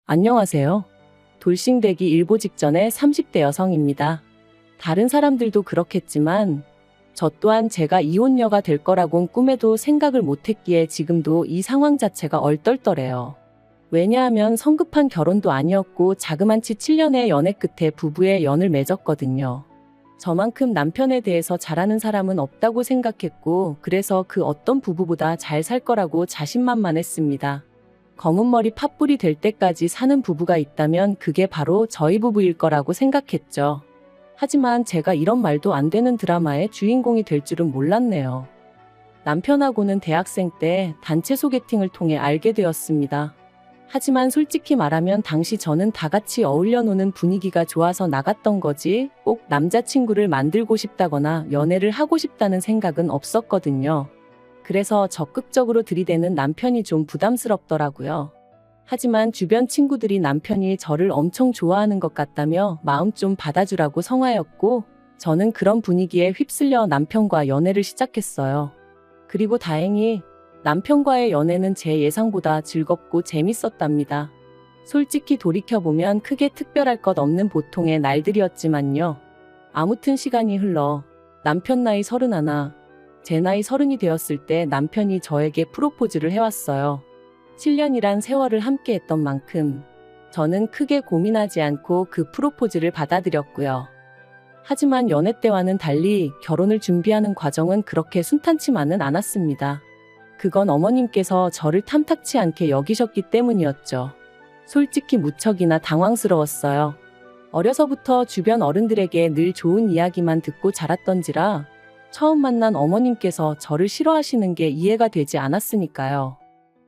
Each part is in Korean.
안녕하세요. 돌싱되기 일보 직전의 30대 여성입니다. 다른 사람들도 그렇겠지만 저 또한 제가 이혼녀가 될 거라곤 꿈에도 생각을 못했기에 지금도 이 상황 자체가 얼떨떨해요. 왜냐하면 성급한 결혼도 아니었고 자그만치 7년의 연애 끝에 부부의 연을 맺었거든요. 저만큼 남편에 대해서 잘 아는 사람은 없다고 생각했고 그래서 그 어떤 부부보다 잘 살 거라고 자신만만했습니다. 검은 머리 팥불이 될 때까지 사는 부부가 있다면 그게 바로 저희 부부일 거라고 생각했죠. 하지만 제가 이런 말도 안 되는 드라마의 주인공이 될 줄은 몰랐네요. 남편하고는 대학생 때 단체 소개팅을 통해 알게 되었습니다. 하지만 솔직히 말하면 당시 저는 다 같이 어울려 노는 분위기가 좋아서 나갔던 거지 꼭 남자친구를 만들고 싶다거나 연애를 하고 싶다는 생각은 없었거든요. 그래서 적극적으로 들이대는 남편이 좀 부담스럽더라고요. 하지만 주변 친구들이 남편이 저를 엄청 좋아하는 것 같다며 마음 좀 받아주라고 성화였고 저는 그런 분위기에 휩쓸려 남편과 연애를 시작했어요. 그리고 다행히 남편과의 연애는 제 예상보다 즐겁고 재밌었답니다. 솔직히 돌이켜보면 크게 특별할 것 없는 보통의 날들이었지만요. 아무튼 시간이 흘러 남편 나이 31, 제 나이 30이 되었을 때 남편이 저에게 프로포즈를 해왔어요. 7년이란 세월을 함께 했던 만큼 저는 크게 고민하지 않고 그 프로포즈를 받아들였고요. 하지만 연애 때와는 달리 결혼을 준비하는 과정은 그렇게 순탄치만은 않았습니다. 그건 어머님께서 저를 탐탁치 않게 여기셨기 때문이었죠. 솔직히 무척이나 당황스러웠어요. 어려서부터 주변 어른들에게 늘 좋은 이야기만 듣고 자랐던지라 처음 만난 어머님께서 저를 싫어하시는 게 이해가 되지 않았으니까요.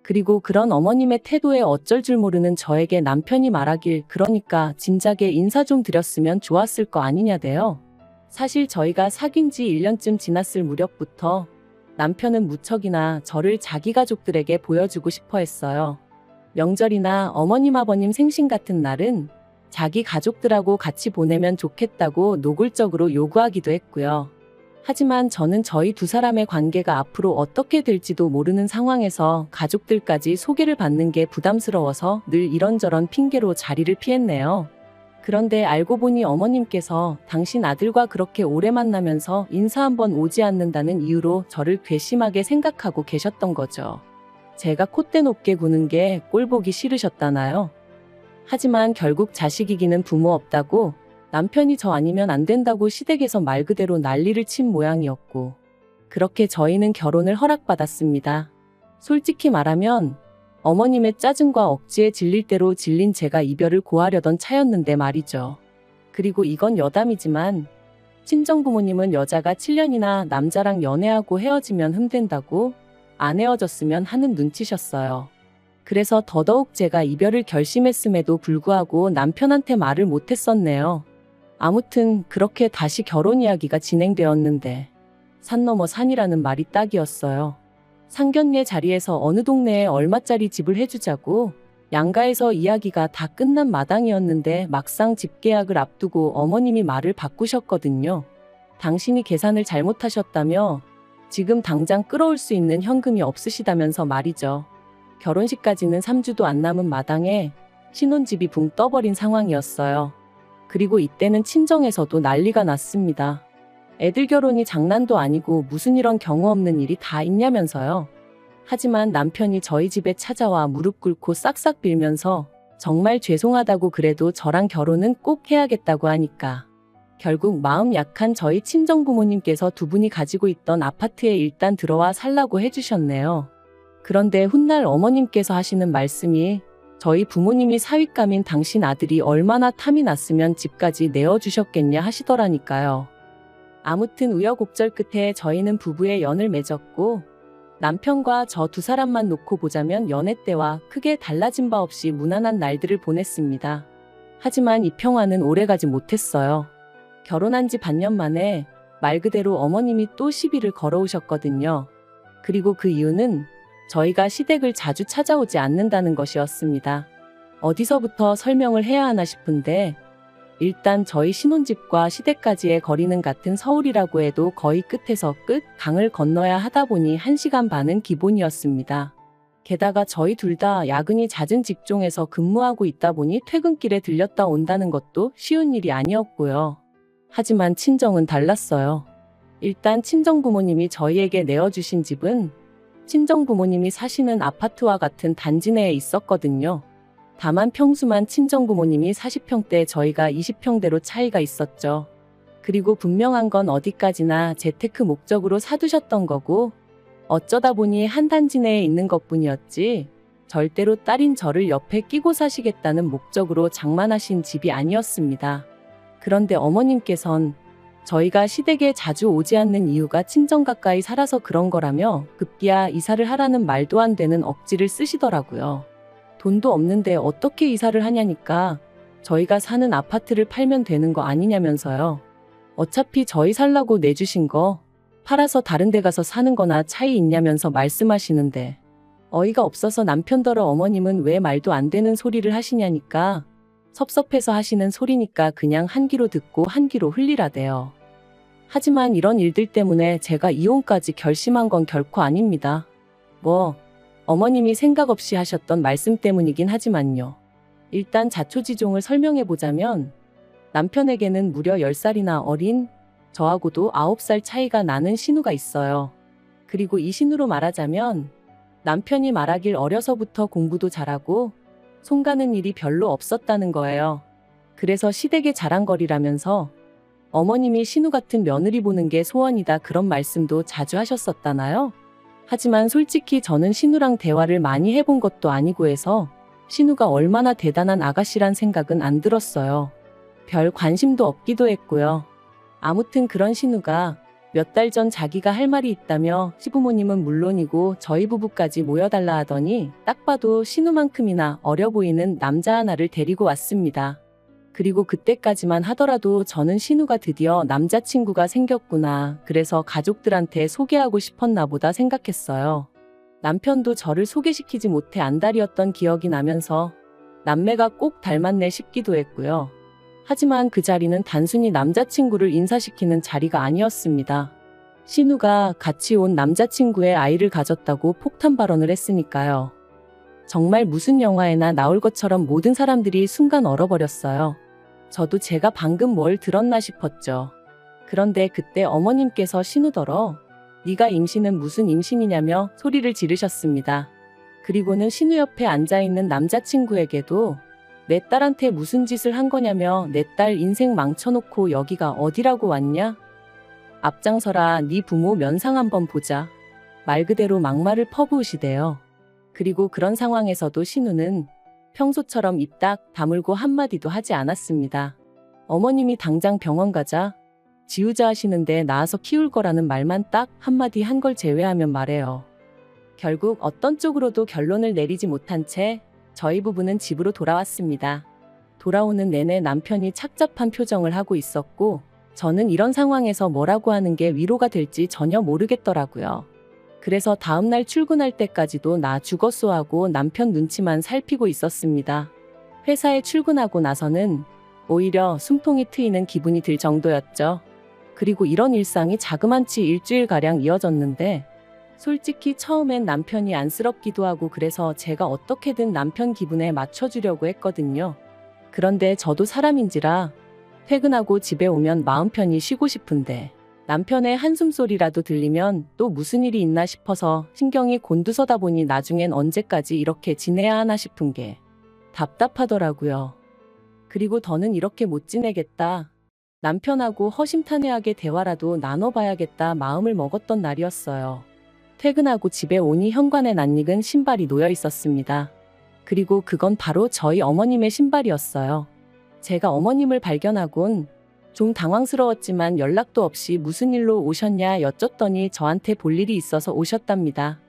그리고 그런 어머님의 태도에 어쩔 줄 모르는 저에게 남편이 말하길 그러니까 진작에 인사 좀 드렸으면 좋았을 거 아니냐대요. 사실 저희가 사귄 지 1년쯤 지났을 무렵부터 남편은 무척이나 저를 자기 가족들에게 보여주고 싶어 했어요. 명절이나 어머님 아버님 생신 같은 날은 자기 가족들하고 같이 보내면 좋겠다고 노골적으로 요구하기도 했고요. 하지만 저는 저희 두 사람의 관계가 앞으로 어떻게 될지도 모르는 상황에서 가족들까지 소개를 받는 게 부담스러워서 늘 이런저런 핑계로 자리를 피했네요. 그런데 알고 보니 어머님께서 당신 아들과 그렇게 오래 만나면서 인사 한번 오지 않는다는 이유로 저를 괘씸하게 생각하고 계셨던 거죠. 제가 콧대 높게 구는 게 꼴보기 싫으셨다나요? 하지만 결국 자식 이기는 부모 없다고 남편이 저 아니면 안 된다고 시댁에서 말 그대로 난리를 친 모양이었고 그렇게 저희는 결혼을 허락받았습니다. 솔직히 말하면 어머님의 짜증과 억지에 질릴 대로 질린 제가 이별을 고하려던 차였는데 말이죠. 그리고 이건 여담이지만 친정부모님은 여자가 7년이나 남자랑 연애하고 헤어지면 흠된다고 안 헤어졌으면 하는 눈치셨어요. 그래서 더더욱 제가 이별을 결심했음에도 불구하고 남편한테 말을 못했었네요. 아무튼 그렇게 다시 결혼 이야기가 진행되었는데 산 넘어 산이라는 말이 딱이었어요. 상견례 자리에서 어느 동네에 얼마짜리 집을 해주자고 양가에서 이야기가 다 끝난 마당이었는데 막상 집 계약을 앞두고 어머님이 말을 바꾸셨거든요. 당신이 계산을 잘못하셨다며 지금 당장 끌어올 수 있는 현금이 없으시다면서 말이죠. 결혼식까지는 3주도 안 남은 마당에 신혼집이 붕 떠버린 상황이었어요. 그리고 이때는 친정에서도 난리가 났습니다. 애들 결혼이 장난도 아니고 무슨 이런 경우 없는 일이 다 있냐면서요. 하지만 남편이 저희 집에 찾아와 무릎 꿇고 싹싹 빌면서 정말 죄송하다고 그래도 저랑 결혼은 꼭 해야겠다고 하니까 결국 마음 약한 저희 친정부모님께서 두 분이 가지고 있던 아파트에 일단 들어와 살라고 해주셨네요. 그런데 훗날 어머님께서 하시는 말씀이 저희 부모님이 사윗감인 당신 아들이 얼마나 탐이 났으면 집까지 내어주셨겠냐 하시더라니까요. 아무튼 우여곡절 끝에 저희는 부부의 연을 맺었고 남편과 저 두 사람만 놓고 보자면 연애 때와 크게 달라진 바 없이 무난한 날들을 보냈습니다. 하지만 이 평화는 오래가지 못했어요. 결혼한 지 반년 만에 말 그대로 어머님이 또 시비를 걸어오셨거든요. 그리고 그 이유는 저희가 시댁을 자주 찾아오지 않는다는 것이었습니다. 어디서부터 설명을 해야 하나 싶은데 일단 저희 신혼집과 시댁까지의 거리는 같은 서울이라고 해도 거의 끝에서 끝 강을 건너야 하다 보니 1시간 반은 기본이었습니다. 게다가 저희 둘 다 야근이 잦은 직종에서 근무하고 있다 보니 퇴근길에 들렸다 온다는 것도 쉬운 일이 아니었고요. 하지만 친정은 달랐어요. 일단 친정부모님이 저희에게 내어주신 집은 친정부모님이 사시는 아파트와 같은 단지 내에 있었거든요. 다만 평수만 친정부모님이 40평대 저희가 20평대로 차이가 있었죠. 그리고 분명한 건 어디까지나 재테크 목적으로 사두셨던 거고 어쩌다 보니 한 단지 내에 있는 것뿐이었지 절대로 딸인 저를 옆에 끼고 사시겠다는 목적으로 장만하신 집이 아니었습니다. 그런데 어머님께선 저희가 시댁에 자주 오지 않는 이유가 친정 가까이 살아서 그런 거라며 급기야 이사를 하라는 말도 안 되는 억지를 쓰시더라고요. 돈도 없는데 어떻게 이사를 하냐니까 저희가 사는 아파트를 팔면 되는 거 아니냐면서요. 어차피 저희 살라고 내주신 거 팔아서 다른 데 가서 사는 거나 차이 있냐면서 말씀하시는데 어이가 없어서 남편더러 어머님은 왜 말도 안 되는 소리를 하시냐니까 섭섭해서 하시는 소리니까 그냥 한 귀로 듣고 한 귀로 흘리라대요. 하지만 이런 일들 때문에 제가 이혼까지 결심한 건 결코 아닙니다. 어머님이 생각 없이 하셨던 말씀 때문이긴 하지만요. 일단 자초지종을 설명해보자면 남편에게는 무려 10살이나 어린 저하고도 9살 차이가 나는 신우가 있어요. 그리고 이 신우로 말하자면 남편이 말하길 어려서부터 공부도 잘하고 손 가는 일이 별로 없었다는 거예요. 그래서 시댁의 자랑거리라면서 어머님이 신우 같은 며느리 보는 게 소원이다 그런 말씀도 자주 하셨었다나요? 하지만 솔직히 저는 신우랑 대화를 많이 해본 것도 아니고 해서 신우가 얼마나 대단한 아가씨란 생각은 안 들었어요. 별 관심도 없기도 했고요. 아무튼 그런 신우가 몇 달 전 자기가 할 말이 있다며 시부모님은 물론이고 저희 부부까지 모여달라 하더니 딱 봐도 신우만큼이나 어려 보이는 남자 하나를 데리고 왔습니다. 그리고 그때까지만 하더라도 저는 신우가 드디어 남자친구가 생겼구나. 그래서 가족들한테 소개하고 싶었나 보다 생각했어요. 남편도 저를 소개시키지 못해 안달이었던 기억이 나면서 남매가 꼭 닮았네 싶기도 했고요. 하지만 그 자리는 단순히 남자친구를 인사시키는 자리가 아니었습니다. 신우가 같이 온 남자친구의 아이를 가졌다고 폭탄 발언을 했으니까요. 정말 무슨 영화에나 나올 것처럼 모든 사람들이 순간 얼어버렸어요. 저도 제가 방금 뭘 들었나 싶었죠. 그런데 그때 어머님께서 신우더러 네가 임신은 무슨 임신이냐며 소리를 지르셨습니다. 그리고는 신우 옆에 앉아있는 남자친구에게도 내 딸한테 무슨 짓을 한 거냐며 내 딸 인생 망쳐놓고 여기가 어디라고 왔냐? 앞장서라 네 부모 면상 한번 보자. 말 그대로 막말을 퍼부으시대요. 그리고 그런 상황에서도 신우는 평소처럼 입 딱 다물고 한마디도 하지 않았습니다. 어머님이 당장 병원 가자, 지우자 하시는데 낳아서 키울 거라는 말만 딱 한마디 한 걸 제외하면 말해요. 결국 어떤 쪽으로도 결론을 내리지 못한 채 저희 부부는 집으로 돌아왔습니다. 돌아오는 내내 남편이 착잡한 표정을 하고 있었고 저는 이런 상황에서 뭐라고 하는 게 위로가 될지 전혀 모르겠더라고요. 그래서 다음날 출근할 때까지도 나 죽었소 하고 남편 눈치만 살피고 있었습니다. 회사에 출근하고 나서는 오히려 숨통이 트이는 기분이 들 정도였죠. 그리고 이런 일상이 자그만치 일주일가량 이어졌는데 솔직히 처음엔 남편이 안쓰럽기도 하고 그래서 제가 어떻게든 남편 기분에 맞춰주려고 했거든요. 그런데 저도 사람인지라 퇴근하고 집에 오면 마음 편히 쉬고 싶은데 남편의 한숨소리라도 들리면 또 무슨 일이 있나 싶어서 신경이 곤두서다 보니 나중엔 언제까지 이렇게 지내야 하나 싶은 게 답답하더라고요. 그리고 더는 이렇게 못 지내겠다. 남편하고 허심탄회하게 대화라도 나눠봐야겠다 마음을 먹었던 날이었어요. 퇴근하고 집에 오니 현관에 낯익은 신발이 놓여 있었습니다. 그리고 그건 바로 저희 어머님의 신발이었어요. 제가 어머님을 발견하곤 좀 당황스러웠지만 연락도 없이 무슨 일로 오셨냐 여쭸더니 저한테 볼 일이 있어서 오셨답니다.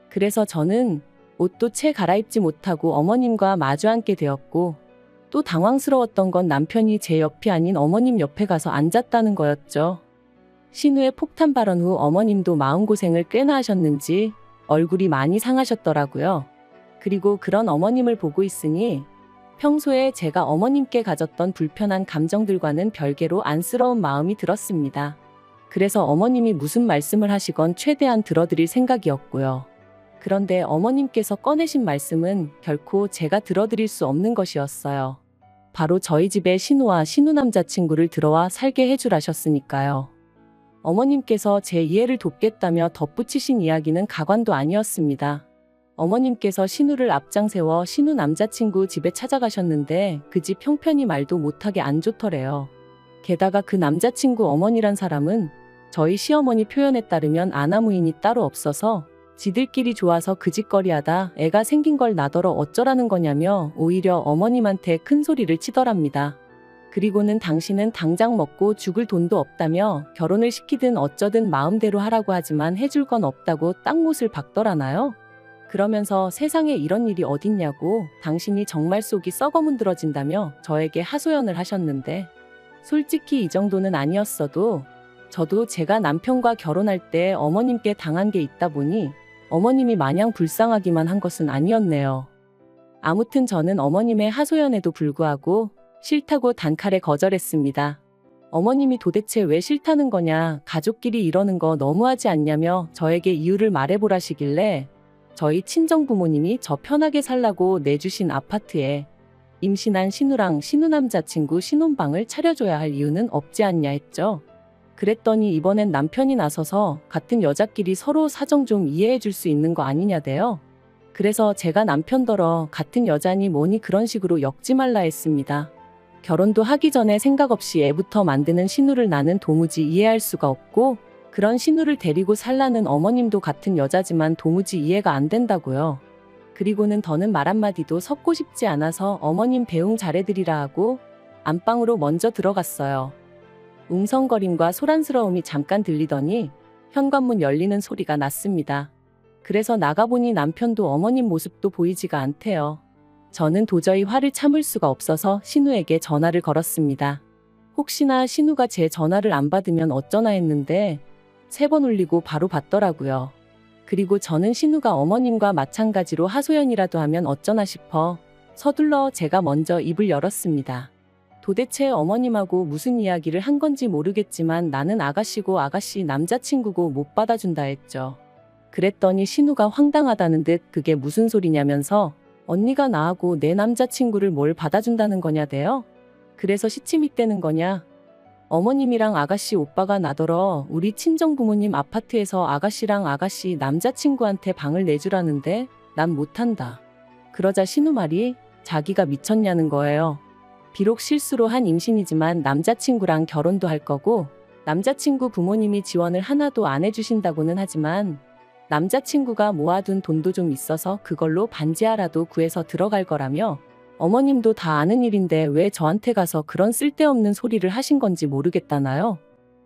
그래서 저는 옷도 채 갈아입지 못하고 어머님과 마주 앉게 되었고 또 당황스러웠던 건 남편이 제 옆이 아닌 어머님 옆에 가서 앉았다는 거였죠. 신우의 폭탄 발언 후 어머님도 마음고생을 꽤나 하셨는지 얼굴이 많이 상하셨더라고요. 그리고 그런 어머님을 보고 있으니 평소에 제가 어머님께 가졌던 불편한 감정들과는 별개로 안쓰러운 마음이 들었습니다. 그래서 어머님이 무슨 말씀을 하시건 최대한 들어드릴 생각이었고요. 그런데 어머님께서 꺼내신 말씀은 결코 제가 들어드릴 수 없는 것이었어요. 바로 저희 집에 신우와 신우 남자친구를 들어와 살게 해주라셨으니까요. 어머님께서 제 이해를 돕겠다며 덧붙이신 이야기는 가관도 아니었습니다. 어머님께서 신우를 앞장세워 신우 남자친구 집에 찾아가셨는데 그 집 형편이 말도 못하게 안 좋더래요. 게다가 그 남자친구 어머니란 사람은 저희 시어머니 표현에 따르면 아나무인이 따로 없어서 지들끼리 좋아서 그 짓거리하다 애가 생긴 걸 나더러 어쩌라는 거냐며 오히려 어머님한테 큰 소리를 치더랍니다. 그리고는 당신은 당장 먹고 죽을 돈도 없다며 결혼을 시키든 어쩌든 마음대로 하라고 하지만 해줄 건 없다고 땅못을 박더라나요? 그러면서 세상에 이런 일이 어딨냐고 당신이 정말 속이 썩어문드러진다며 저에게 하소연을 하셨는데 솔직히 이 정도는 아니었어도 저도 제가 남편과 결혼할 때 어머님께 당한 게 있다 보니 어머님이 마냥 불쌍하기만 한 것은 아니었네요. 아무튼 저는 어머님의 하소연에도 불구하고 싫다고 단칼에 거절했습니다. 어머님이 도대체 왜 싫다는 거냐, 가족끼리 이러는 거 너무하지 않냐며 저에게 이유를 말해보라시길래 저희 친정부모님이 저 편하게 살라고 내주신 아파트에 임신한 신우랑 신우 남자친구 신혼방을 차려줘야 할 이유는 없지 않냐 했죠. 그랬더니 이번엔 남편이 나서서 같은 여자끼리 서로 사정 좀 이해해 줄 수 있는 거 아니냐대요. 그래서 제가 남편더러 같은 여자니 뭐니 그런 식으로 엮지 말라 했습니다. 결혼도 하기 전에 생각 없이 애부터 만드는 신우를 나는 도무지 이해할 수가 없고 그런 신우를 데리고 살라는 어머님도 같은 여자지만 도무지 이해가 안 된다고요. 그리고는 더는 말 한마디도 섞고 싶지 않아서 어머님 배웅 잘해드리라 하고 안방으로 먼저 들어갔어요. 웅성거림과 소란스러움이 잠깐 들리더니 현관문 열리는 소리가 났습니다. 그래서 나가보니 남편도 어머님 모습도 보이지가 않대요. 저는 도저히 화를 참을 수가 없어서 신우에게 전화를 걸었습니다. 혹시나 신우가 제 전화를 안 받으면 어쩌나 했는데 3번 울리고 바로 받더라고요. 그리고 저는 신우가 어머님과 마찬가지로 하소연이라도 하면 어쩌나 싶어 서둘러 제가 먼저 입을 열었습니다. 도대체 어머님하고 무슨 이야기를 한 건지 모르겠지만 나는 아가씨고 아가씨 남자친구고 못 받아준다 했죠. 그랬더니 신우가 황당하다는 듯 그게 무슨 소리냐면서 언니가 나하고 내 남자친구를 뭘 받아준다는 거냐대요? 그래서 시침이 떼는 거냐? 어머님이랑 아가씨 오빠가 나더러 우리 친정부모님 아파트에서 아가씨랑 아가씨 남자친구한테 방을 내주라는데 난 못한다. 그러자 신우 말이 자기가 미쳤냐는 거예요. 비록 실수로 한 임신이지만 남자친구랑 결혼도 할 거고 남자친구 부모님이 지원을 하나도 안 해주신다고는 하지만 남자친구가 모아둔 돈도 좀 있어서 그걸로 반지하라도 구해서 들어갈 거라며 어머님도 다 아는 일인데 왜 저한테 가서 그런 쓸데없는 소리를 하신 건지 모르겠다나요?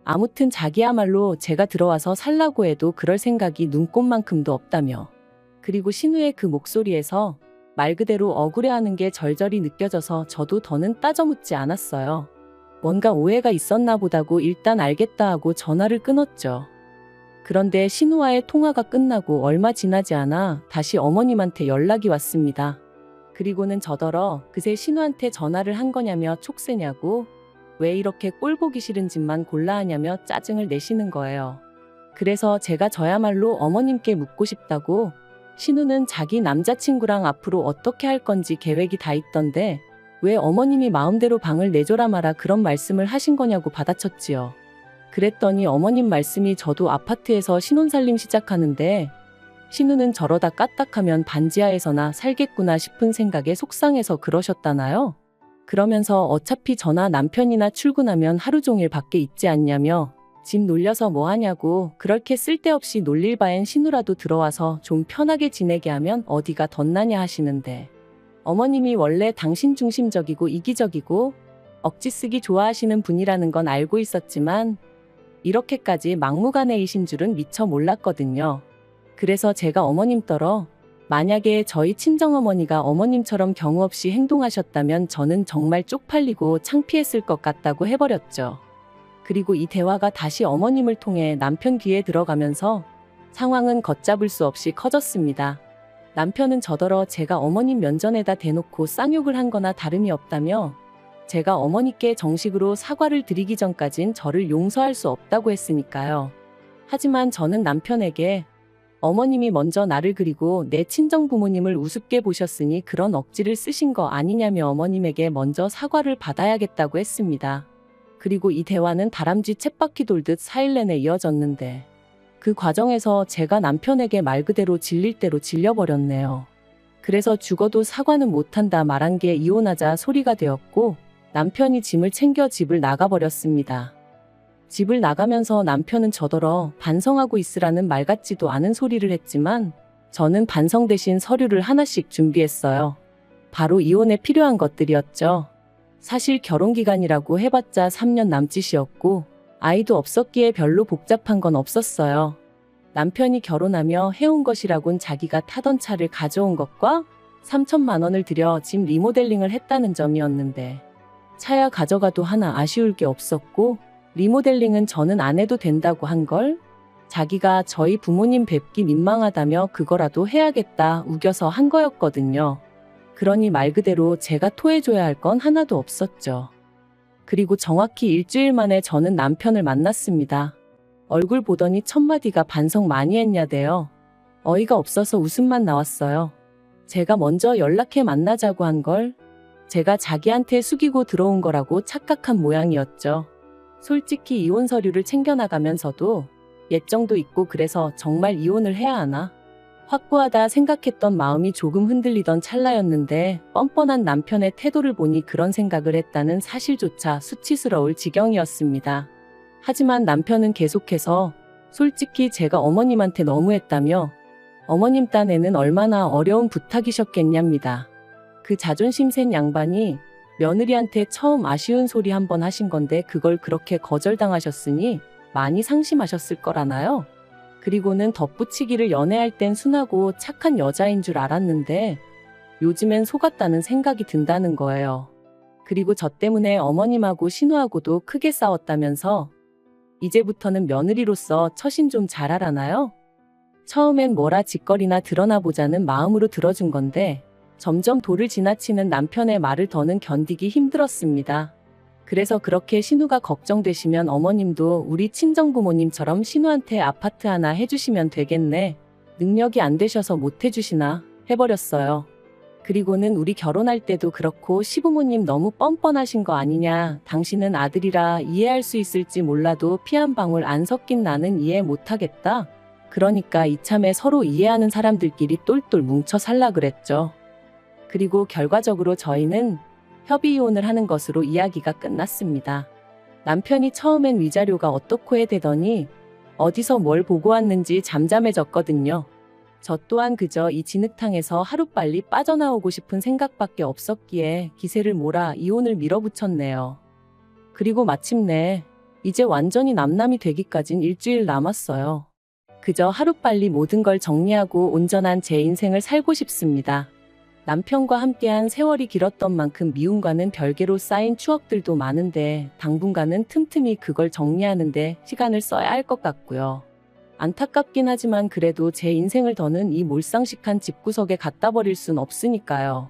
아무튼 자기야말로 제가 들어와서 살라고 해도 그럴 생각이 눈꼽만큼도 없다며. 그리고 신우의 그 목소리에서 말 그대로 억울해하는 게 절절히 느껴져서 저도 더는 따져묻지 않았어요. 뭔가 오해가 있었나 보다고 일단 알겠다 하고 전화를 끊었죠. 그런데 신우와의 통화가 끝나고 얼마 지나지 않아 다시 어머님한테 연락이 왔습니다. 그리고는 저더러 그새 신우한테 전화를 한 거냐며 촉새냐고 왜 이렇게 꼴 보기 싫은 짓만 골라 하냐며 짜증을 내시는 거예요. 그래서 제가 저야말로 어머님께 묻고 싶다고 신우는 자기 남자친구랑 앞으로 어떻게 할 건지 계획이 다 있던데 왜 어머님이 마음대로 방을 내줘라 마라 그런 말씀을 하신 거냐고 받아쳤지요. 그랬더니 어머님 말씀이 저도 아파트에서 신혼살림 시작하는데 신우는 저러다 까딱하면 반지하에서나 살겠구나 싶은 생각에 속상해서 그러셨다나요? 그러면서 어차피 저나 남편이나 출근하면 하루 종일 밖에 있지 않냐며 집 놀려서 뭐 하냐고 그렇게 쓸데없이 놀릴 바엔 신우라도 들어와서 좀 편하게 지내게 하면 어디가 덧나냐 하시는데 어머님이 원래 당신 중심적이고 이기적이고 억지 쓰기 좋아하시는 분이라는 건 알고 있었지만 이렇게까지 막무가내이신 줄은 미처 몰랐거든요. 그래서 제가 어머님더러 만약에 저희 친정어머니가 어머님처럼 경우 없이 행동하셨다면 저는 정말 쪽팔리고 창피했을 것 같다고 해버렸죠. 그리고 이 대화가 다시 어머님을 통해 남편 귀에 들어가면서 상황은 걷잡을 수 없이 커졌습니다. 남편은 저더러 제가 어머님 면전에다 대놓고 쌍욕을 한 거나 다름이 없다며 제가 어머니께 정식으로 사과를 드리기 전까진 저를 용서할 수 없다고 했으니까요. 하지만 저는 남편에게 어머님이 먼저 나를 그리고 내 친정 부모님을 우습게 보셨으니 그런 억지를 쓰신 거 아니냐며 어머님에게 먼저 사과를 받아야겠다고 했습니다. 그리고 이 대화는 다람쥐 쳇바퀴 돌듯 4일 내내 이어졌는데 그 과정에서 제가 남편에게 말 그대로 질릴 대로 질려버렸네요. 그래서 죽어도 사과는 못한다 말한 게 이혼하자 소리가 되었고 남편이 짐을 챙겨 집을 나가버렸습니다. 집을 나가면서 남편은 저더러 반성하고 있으라는 말 같지도 않은 소리를 했지만 저는 반성 대신 서류를 하나씩 준비했어요. 바로 이혼에 필요한 것들이었죠. 사실 결혼기간이라고 해봤자 3년 남짓이었고 아이도 없었기에 별로 복잡한 건 없었어요. 남편이 결혼하며 해온 것이라곤 자기가 타던 차를 가져온 것과 3천만 원을 들여 집 리모델링을 했다는 점이었는데 차야 가져가도 하나 아쉬울 게 없었고 리모델링은 저는 안 해도 된다고 한 걸 자기가 저희 부모님 뵙기 민망하다며 그거라도 해야겠다 우겨서 한 거였거든요. 그러니 말 그대로 제가 토해줘야 할 건 하나도 없었죠. 그리고 정확히 일주일 만에 저는 남편을 만났습니다. 얼굴 보더니 첫마디가 반성 많이 했냐대요. 어이가 없어서 웃음만 나왔어요. 제가 먼저 연락해 만나자고 한 걸 제가 자기한테 숙이고 들어온 거라고 착각한 모양이었죠. 솔직히 이혼 서류를 챙겨나가면서도 예정도 있고 그래서 정말 이혼을 해야 하나? 확고하다 생각했던 마음이 조금 흔들리던 찰나였는데 뻔뻔한 남편의 태도를 보니 그런 생각을 했다는 사실조차 수치스러울 지경이었습니다. 하지만 남편은 계속해서 솔직히 제가 어머님한테 너무했다며 어머님 딴에는 얼마나 어려운 부탁이셨겠냐입니다. 그 자존심 센 양반이 며느리한테 처음 아쉬운 소리 한 번 하신 건데 그걸 그렇게 거절당하셨으니 많이 상심하셨을 거라나요? 그리고는 덧붙이기를 연애할 땐 순하고 착한 여자인 줄 알았는데 요즘엔 속았다는 생각이 든다는 거예요. 그리고 저 때문에 어머님하고 신우하고도 크게 싸웠다면서 이제부터는 며느리로서 처신 좀 잘하라나요? 처음엔 뭐라 짓거리나 드러나 보자는 마음으로 들어준 건데 점점 도를 지나치는 남편의 말을 더는 견디기 힘들었습니다. 그래서 그렇게 신우가 걱정되시면 어머님도 우리 친정부모님처럼 신우한테 아파트 하나 해주시면 되겠네. 능력이 안 되셔서 못 해주시나 해버렸어요. 그리고는 우리 결혼할 때도 그렇고 시부모님 너무 뻔뻔하신 거 아니냐. 당신은 아들이라 이해할 수 있을지 몰라도 피 한 방울 안 섞인 나는 이해 못하겠다. 그러니까 이참에 서로 이해하는 사람들끼리 똘똘 뭉쳐 살라 그랬죠. 그리고 결과적으로 저희는 협의 이혼을 하는 것으로 이야기가 끝났습니다. 남편이 처음엔 위자료가 어떻고 해대더니 어디서 뭘 보고 왔는지 잠잠해졌거든요. 저 또한 그저 이 진흙탕에서 하루빨리 빠져나오고 싶은 생각밖에 없었기에 기세를 몰아 이혼을 밀어붙였네요. 그리고 마침내 이제 완전히 남남이 되기까진 일주일 남았어요. 그저 하루빨리 모든 걸 정리하고 온전한 제 인생을 살고 싶습니다. 남편과 함께한 세월이 길었던 만큼 미움과는 별개로 쌓인 추억들도 많은데 당분간은 틈틈이 그걸 정리하는데 시간을 써야 할 것 같고요. 안타깝긴 하지만 그래도 제 인생을 더는 이 몰상식한 집구석에 갖다 버릴 순 없으니까요.